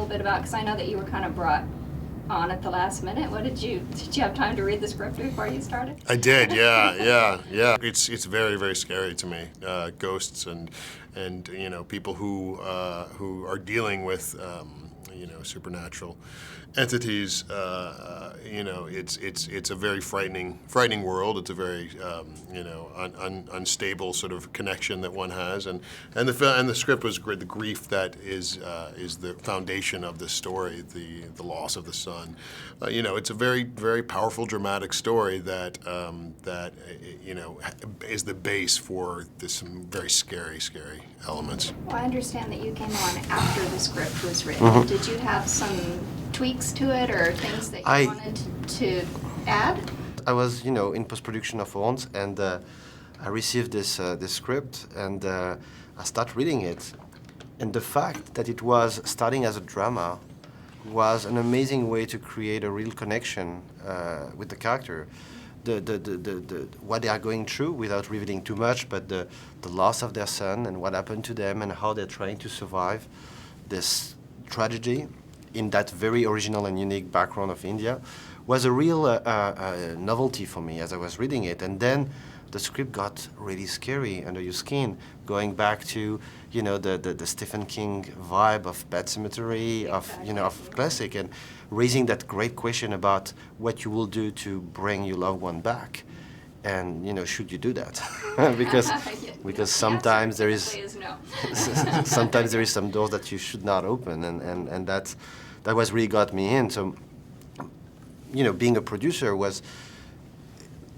bit about, because I know that you were kind of brought on at the last minute. Did you have time to read the script before you started? I did, yeah. It's very, very scary to me. Ghosts and you know, people who are dealing with you know, supernatural entities. You know, it's a very frightening world. It's a very you know, unstable sort of connection that one has, and the script was great. The grief that is the foundation of the story, the loss of the son. You know, it's a very, very powerful, dramatic story that you know, is the base for some very scary elements. Well, I understand that you came on after the script was written. Did you have some tweaks to it or things that you wanted to add? I was, you know, in post-production of Horns, and I received this script, and I started reading it. And the fact that it was starting as a drama was an amazing way to create a real connection with the character. What they are going through, without revealing too much, but the loss of their son and what happened to them and how they're trying to survive this tragedy in that very original and unique background of India was a real novelty for me as I was reading it. And then the script got really scary under your skin, going back to, you know, the Stephen King vibe of Pet Sematary, of, you know, of classic, and raising that great question about what you will do to bring your loved one back. And, you know, should you do that? because sometimes there is sometimes there is some doors that you should not open, and that was really got me in. So, you know, being a producer was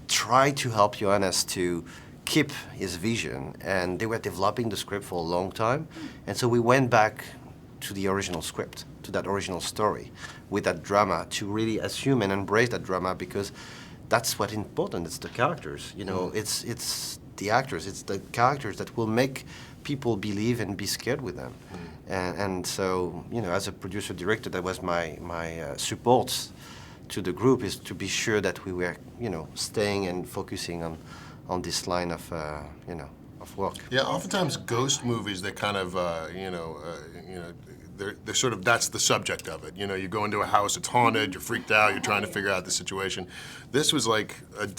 try to help Johannes to keep his vision, and they were developing the script for a long time, and so we went back to the original script, to that original story, with that drama, to really assume and embrace that drama, because that's what's important. It's the characters, you know, it's the actors, it's the characters that will make people believe and be scared with them. And so, you know, as a producer-director, that was my support to the group, is to be sure that we were, you know, staying and focusing on this line of, you know, of work. Yeah, oftentimes ghost movies, they kind of, you know, they're sort of, that's the subject of it. You know, you go into a house, it's haunted, you're freaked out, you're trying to figure out the situation. This was like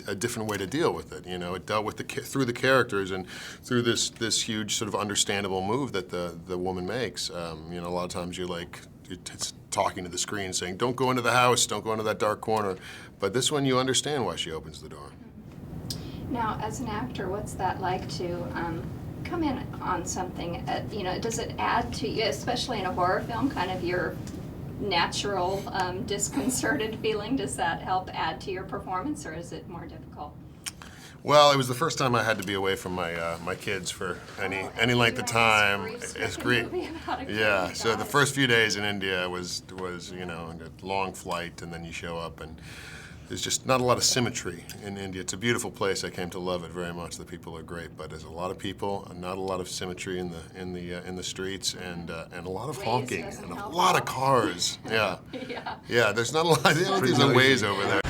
a different way to deal with it. You know, it dealt with through the characters and through this huge sort of understandable move that the woman makes. You know, a lot of times you're like, it's talking to the screen saying, don't go into the house, don't go into that dark corner. But this one, you understand why she opens the door. Now, as an actor, what's that like to come in on something? You know, does it add to you, especially in a horror film, kind of your natural disconcerted feeling? Does that help add to your performance, or is it more difficult? Well, it was the first time I had to be away from my kids for any length of time. It's great. Yeah. So the first few days in India was you know, a long flight, and then you show up, and there's just not a lot of symmetry in India. It's a beautiful place. I came to love it very much. The people are great, but there's a lot of people, and not a lot of symmetry in the streets, and a lot of honking and a lot of cars. Yeah. Yeah. There's not a lot. They don't do some ways over there.